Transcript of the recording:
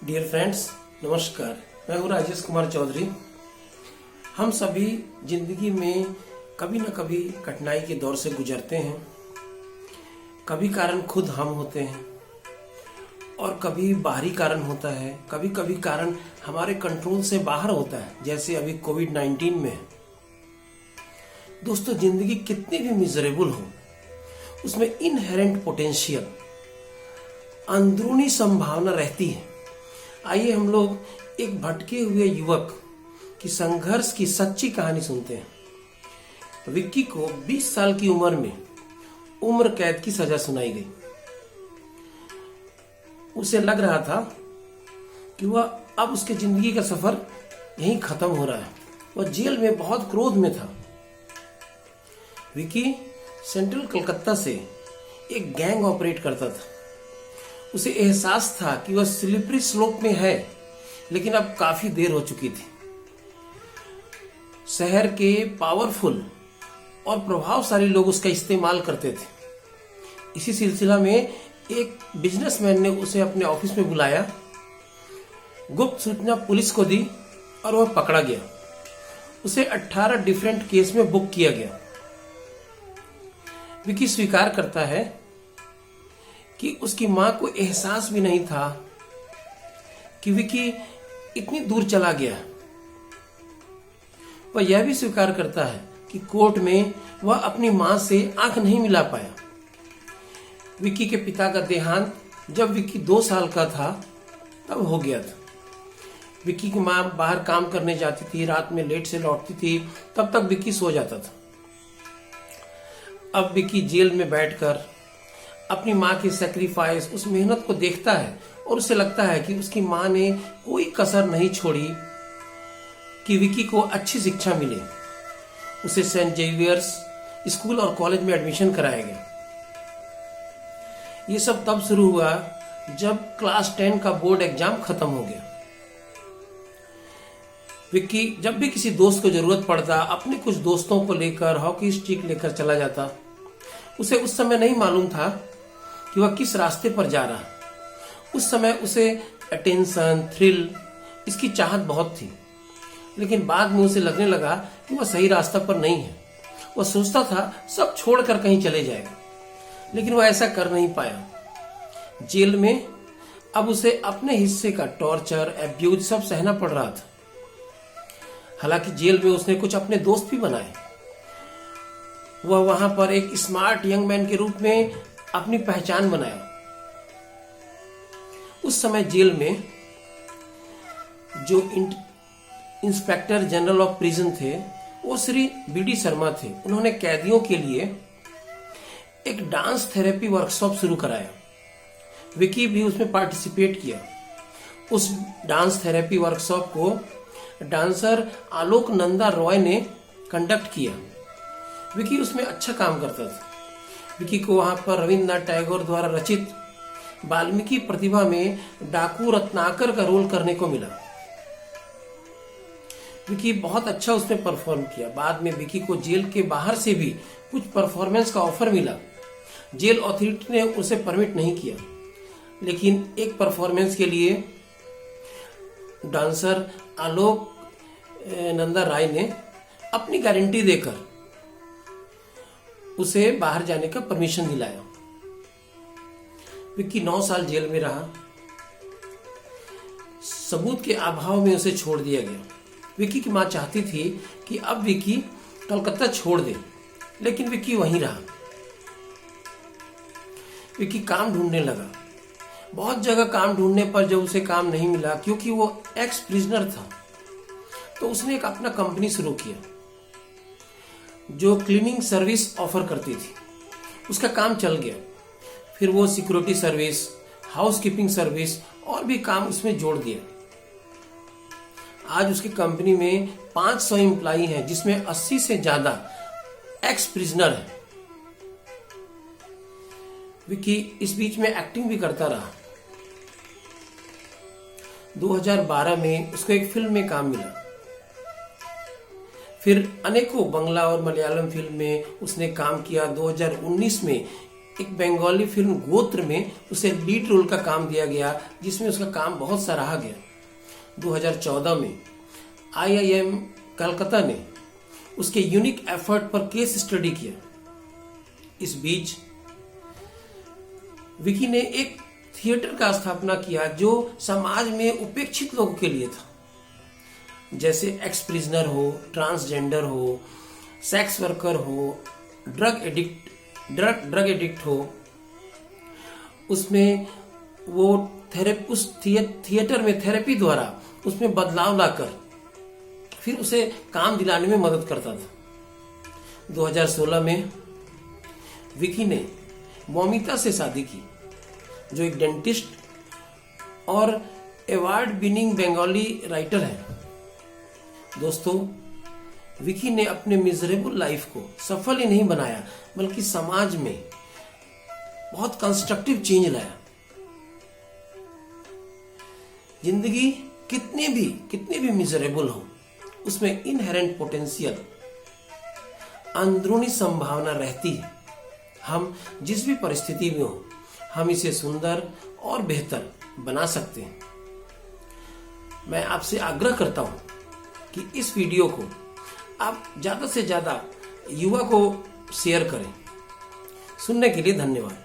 Dear friends, नमस्कार। मैं हूँ राजेश कुमार चौधरी। हम सभी जिंदगी में कभी न कभी कठिनाई के दौर से गुजरते हैं। कभी कारण खुद हम होते हैं और कभी बाहरी कारण होता है। कभी कभी कारण हमारे कंट्रोल से बाहर होता है, जैसे अभी कोविड-19 में। दोस्तों, जिंदगी कितनी भी मिजरेबल हो, उसमें इनहेरेंट पोटेंशियल, अंदरूनी संभावना रहती है। आइए हम लोग एक भटके हुए युवक की संघर्ष की सच्ची कहानी सुनते हैं। विक्की को 20 साल की उम्र में उम्र कैद की सजा सुनाई गई। उसे लग रहा था कि वह अब उसके जिंदगी का सफर यहीं खत्म हो रहा है। वह जेल में बहुत क्रोध में था। विक्की सेंट्रल कलकत्ता से एक गैंग ऑपरेट करता था। उसे एहसास था कि वह स्लिपरी स्लोप में है, लेकिन अब काफी देर हो चुकी थी। शहर के पावरफुल और प्रभावशाली लोग उसका इस्तेमाल करते थे। इसी सिलसिला में एक बिजनेसमैन ने उसे अपने ऑफिस में बुलाया, गुप्त सूचना पुलिस को दी और वह पकड़ा गया। उसे 18 डिफरेंट केस में बुक किया गया। विक्की स्वीकार करता है कि उसकी मां को एहसास भी नहीं था कि विक्की इतनी दूर चला गया। वह यह भी स्वीकार करता है कि कोर्ट में वह अपनी मां से आंख नहीं मिला पाया। विक्की के पिता का देहांत जब विक्की 2 साल का था तब हो गया था। विक्की की मां बाहर काम करने जाती थी, रात में लेट से लौटती थी, तब तक विक्की सो जाता था। अब विक्की जेल में बैठकर अपनी मां की सैक्रिफाइस, उस मेहनत को देखता है और उसे लगता है कि उसकी मां ने कोई कसर नहीं छोड़ी कि विक्की को अच्छी शिक्षा मिले। उसे सेंट जेवियर्स स्कूल और कॉलेज में एडमिशन कराया गया। ये सब तब शुरू हुआ जब क्लास 10 का बोर्ड एग्जाम खत्म हो गया। विक्की जब भी किसी दोस्त को जरूरत पड़ता, अपने कुछ दोस्तों को लेकर हॉकी स्टिक लेकर चला जाता। उसे उस समय नहीं मालूम था कि वह किस रास्ते पर जा रहा। उस समय उसे अटेंशन, थ्रिल, इसकी चाहत बहुत थी, लेकिन बाद में उसे लगने लगा कि वह सही रास्ता पर नहीं है। वह सोचता था सब छोड़कर कहीं चले जाएगा, लेकिन वह ऐसा कर नहीं पाया। जेल में अब उसे अपने हिस्से का टॉर्चर, एब्यूज सब सहना पड़ रहा था। हालांकि जेल में उसने कुछ अपने दोस्त भी बनाए। वह वहां पर एक स्मार्ट यंग मैन के रूप में अपनी पहचान बनाया। उस समय जेल में जो इंस्पेक्टर जनरल ऑफ प्रिजन थे, वो श्री बीडी शर्मा थे। उन्होंने कैदियों के लिए एक डांस थेरेपी वर्कशॉप शुरू कराया। विक्की भी उसमें पार्टिसिपेट किया। उस डांस थेरेपी वर्कशॉप को डांसर आलोक नंदा रॉय ने कंडक्ट किया। विक्की उसमें अच्छा काम करता था। विक्की को वहां पर रविन्द्रनाथ टैगोर द्वारा रचित वाल्मीकि प्रतिभा में डाकू रत्नाकर का रोल करने को मिला। विक्की बहुत अच्छा उसमें परफॉर्म किया। बाद में विक्की को जेल के बाहर से भी कुछ परफॉर्मेंस का ऑफर मिला। जेल अथॉरिटी ने उसे परमिट नहीं किया, लेकिन एक परफॉर्मेंस के लिए डांसर आलोक नंदा राय ने अपनी गारंटी देकर उसे बाहर जाने का परमिशन दिलाया। विक्की 9 साल जेल में रहा। सबूत के अभाव में उसे छोड़ दिया गया। विक्की की मां चाहती थी कि अब विक्की कलकत्ता छोड़ दे, लेकिन विक्की वहीं रहा। विक्की काम ढूंढने लगा। बहुत जगह काम ढूंढने पर जब उसे काम नहीं मिला, क्योंकि वो एक्स प्रिजनर था, तो उसने एक अपना कंपनी शुरू किया जो क्लीनिंग सर्विस ऑफर करती थी। उसका काम चल गया। फिर वो security service, house keeping service और भी काम उसमें जोड़ दिया। आज उसकी कंपनी में 500 एम्प्लॉई हैं, जिसमें 80 से ज्यादा एक्स प्रिजनर है। विक्की इस बीच में एक्टिंग भी करता रहा। 2012 में उसको एक फिल्म में काम मिला। फिर अनेकों बंगला और मलयालम फिल्म में उसने काम किया। 2019 में एक बंगाली फिल्म गोत्र में उसे लीड रोल का काम दिया गया, जिसमें उसका काम बहुत सराहा गया। 2014 में IIM कलकत्ता ने उसके यूनिक एफर्ट पर केस स्टडी किया। इस बीच विकी ने एक थिएटर का स्थापना किया जो समाज में उपेक्षित लोगों के लिए था, जैसे एक्स प्रिजनर हो, ट्रांसजेंडर हो, सेक्स वर्कर हो, ड्रग एडिक्ट हो। उसमें वो उस थिएटर में थेरेपी द्वारा उसमें बदलाव लाकर फिर उसे काम दिलाने में मदद करता था। 2016 में विकी ने मौमिता से शादी की, जो एक डेंटिस्ट और अवार्ड विनिंग बंगाली राइटर है। दोस्तों, विकी ने अपने मिजरेबल लाइफ को सफल ही नहीं बनाया, बल्कि समाज में बहुत कंस्ट्रक्टिव चेंज लाया। जिंदगी कितने भी मिजरेबल हो, उसमें इनहेरेंट पोटेंशियल, अंदरूनी संभावना रहती है। हम जिस भी परिस्थिति में हो, हम इसे सुंदर और बेहतर बना सकते हैं। मैं आपसे आग्रह करता हूं कि इस वीडियो को आप ज्यादा से ज्यादा युवा को शेयर करें। सुनने के लिए धन्यवाद।